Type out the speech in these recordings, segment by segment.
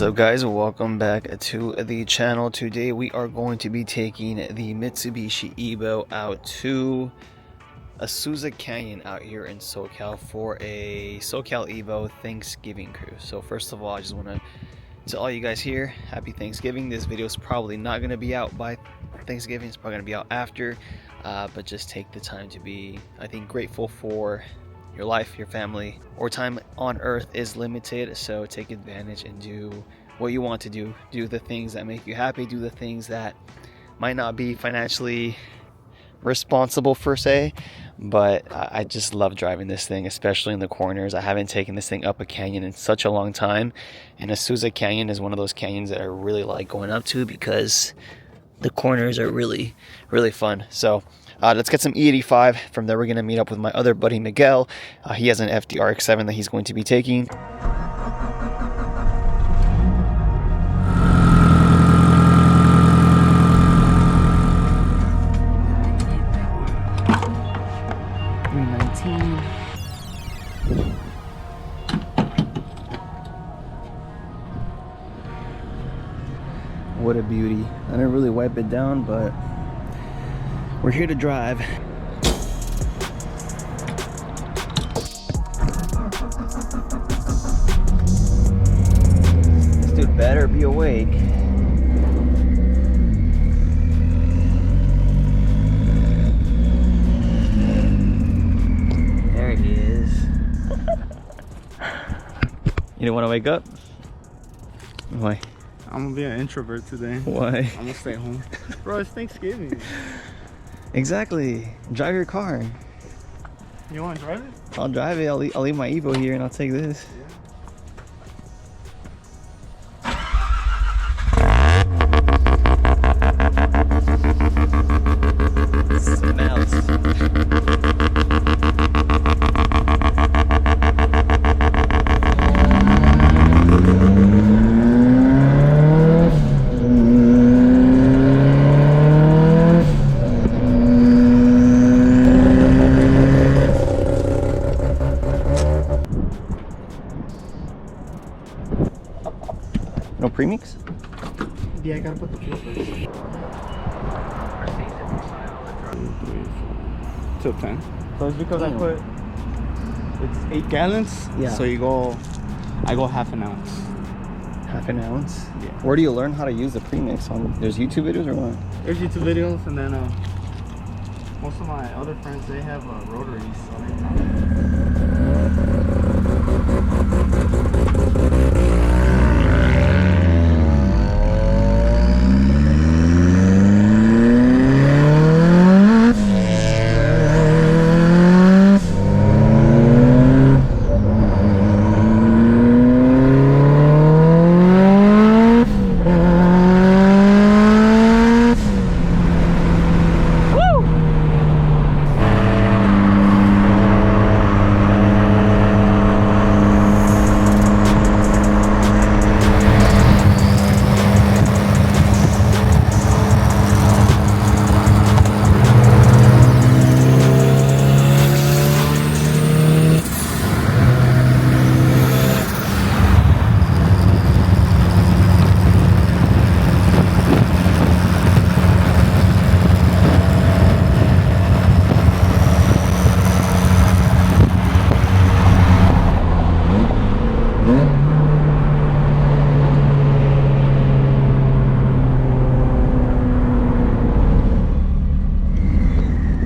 What's up guys, welcome back to the channel. Today we are going to be taking the Mitsubishi Evo out to Azusa Canyon out here in SoCal for a SoCal Evo Thanksgiving cruise. So first of all, I just want to all you guys here, happy Thanksgiving. This video is probably not going to be out by Thanksgiving, it's probably going to be out after, but just take the time to be, I think, grateful for your life, your family. Our time on earth is limited, so take advantage and do what you want to do. Do the things that make you happy, do the things that might not be financially responsible per se, but I just love driving this thing, especially in the corners. I haven't taken this thing up a canyon in such a long time, and Azusa Canyon is one of those canyons that I really like going up to because the corners are really fun. So let's get some E85. From there we're going to meet up with my other buddy Miguel. He has an FDRX7 that he's going to be taking. What a beauty. I didn't really wipe it down, but we're here to drive. This dude better be awake. There he is. You don't want to wake up? Why? I'm gonna be an introvert today. Why? I'm gonna stay home. Bro, it's Thanksgiving. Exactly. Drive your car. You wanna drive it? I'll drive it. I'll leave my Evo here and I'll take this. No premix? Yeah, I gotta put the fuel first. Till 10. So it's because I put, it's 8 gallons. Yeah. So I go half an ounce. Half an ounce? Yeah. Where do you learn how to use the premix? There's YouTube videos or what? There's YouTube videos, and then most of my other friends, they have rotaries, so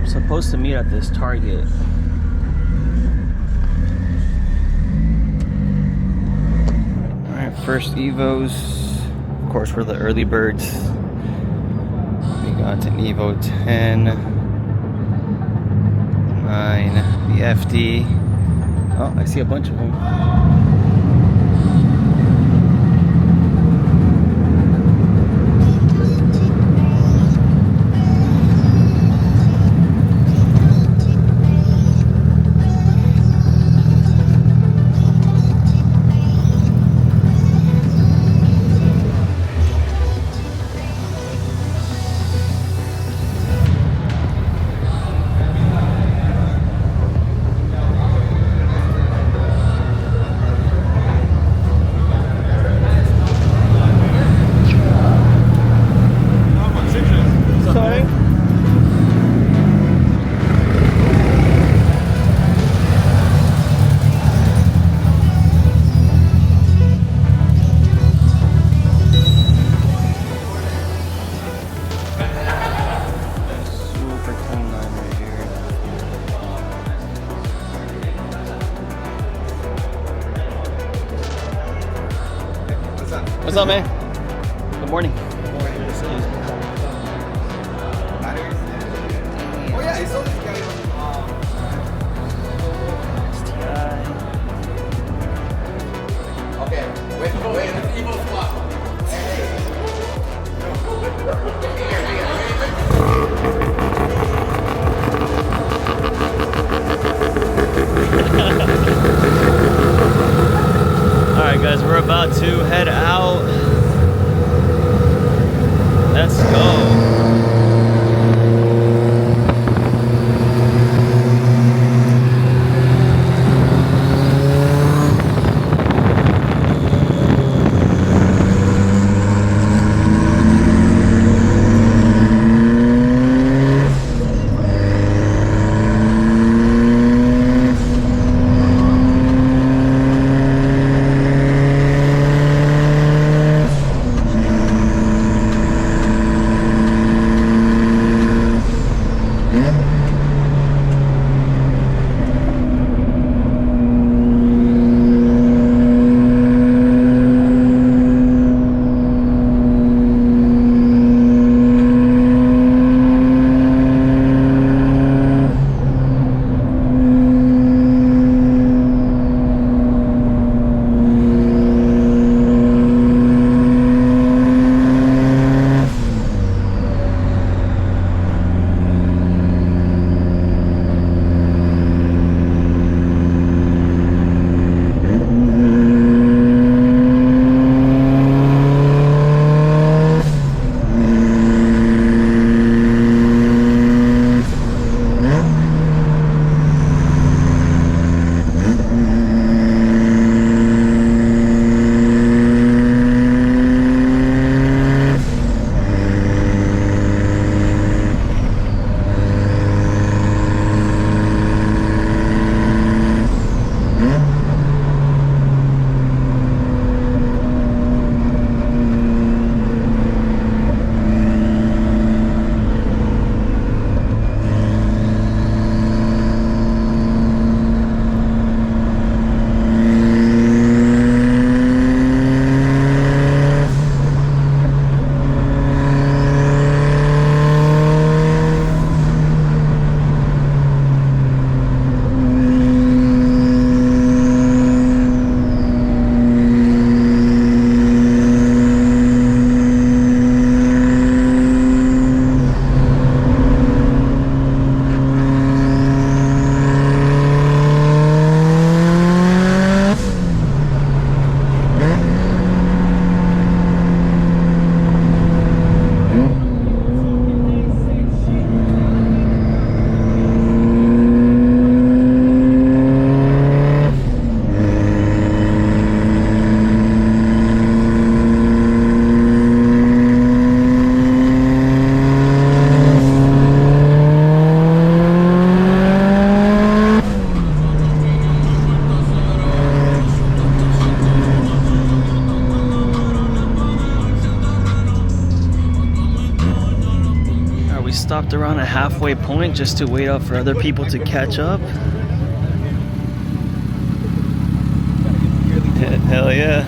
supposed to meet at this Target. Alright, first Evos. Of course, we're the early birds. We got an Evo 10, 9, the FD. Oh, I see a bunch of them. What's up, man? Good morning. Oh yeah, I saw this guy on. Okay, wait, that's Evo spot. Alright guys, we're about to head out. Let's go. Stopped around a halfway point just to wait up for other people to catch up. Hell yeah.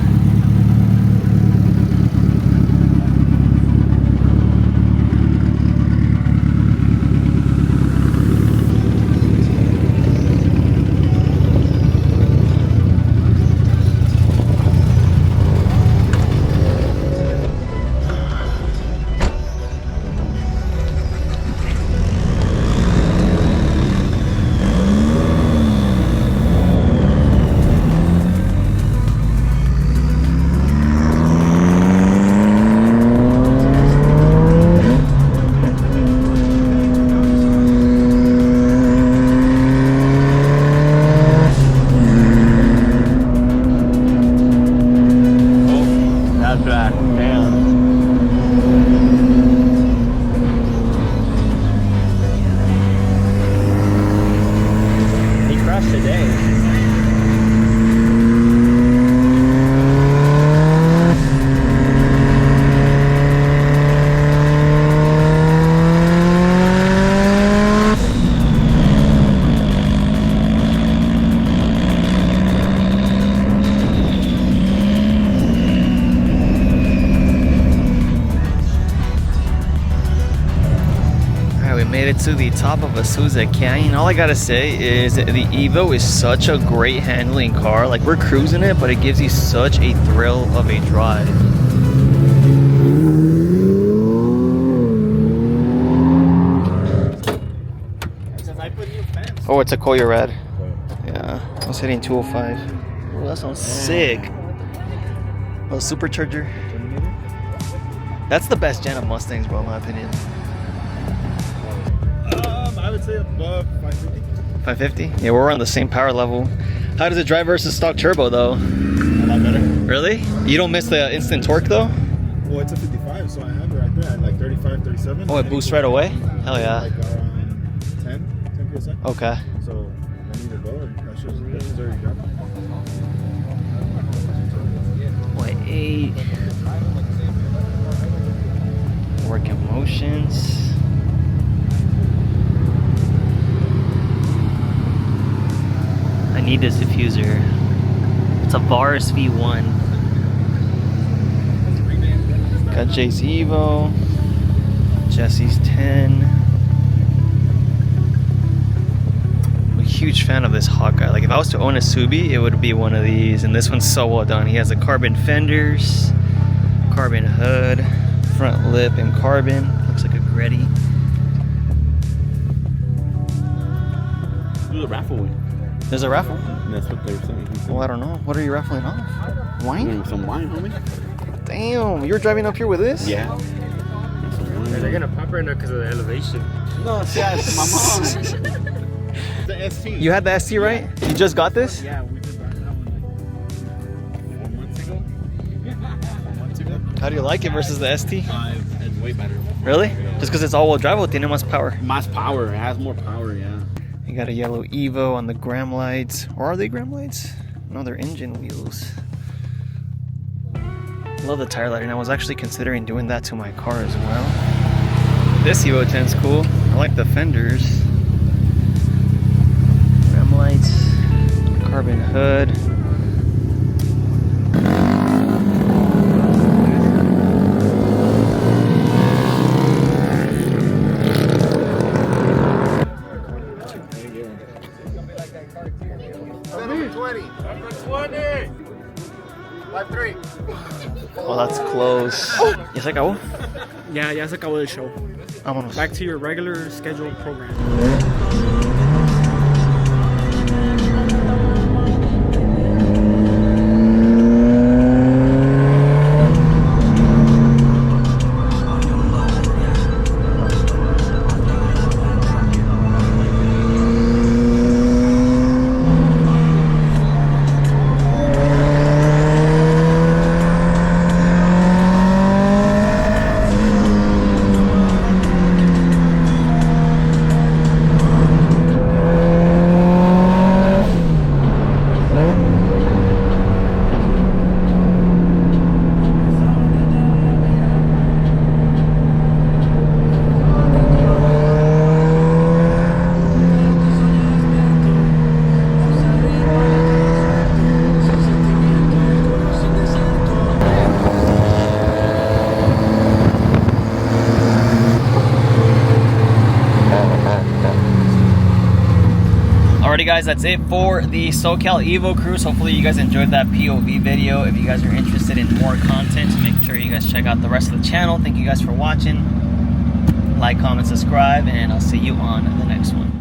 made it to the top of Azusa Canyon. All I gotta say is the Evo is such a great handling car. Like, we're cruising it, but it gives you such a thrill of a drive. Oh, it's a Koya Red. Yeah, I was hitting 205. Oh, that sounds sick. Oh, supercharger. That's the best gen of Mustangs, bro, in my opinion. I would say above 550. 550? Yeah, we're on the same power level. How does it drive versus stock turbo, though? A lot better. Really? You don't miss the instant torque, though? Well, it's a 55, so I have it right there at like 35, 37. Oh, it boosts right away? Hell yeah. Like around 10 PSI. Okay. So I need to go, and that's just already dropped. What, 8? Working motions. I need this diffuser. It's a Vars V1. Got Jay's Evo, Jesse's 10. I'm a huge fan of this Hawkeye. Like, if I was to own a Subi, it would be one of these. And this one's so well done. He has the carbon fenders, carbon hood, front lip in carbon. Looks like a Gretty. Do the raffle win. There's a raffle. That's what they were saying. Well, I don't know. What are you raffling off? Wine? Some wine, homie. Damn, you're driving up here with this? Yeah. They're gonna pop right now because of the elevation. No, yes, my mom. The ST. You had the ST, right? You just got this? Yeah, we just got that one like 4 months ago. 4 months ago. How do you like it versus the ST? It's way better. Really? Just because it's all-wheel drive or tiene más power? Más power. It has more power, yeah. You got a yellow Evo on the gram lights. Or are they gram lights? No, they're engine wheels. Love the tire lighting. I was actually considering doing that to my car as well. This Evo 10's cool. I like the fenders. Ram lights, carbon hood. Well, that's close. ¿Ya se acabó? Ya se acabó el show. Vámonos. Back to your regular scheduled program. Alrighty guys, that's it for the SoCal Evo cruise. Hopefully you guys enjoyed that POV video. If you guys are interested in more content, make sure you guys check out the rest of the channel. Thank you guys for watching. Like, comment, subscribe, and I'll see you on the next one.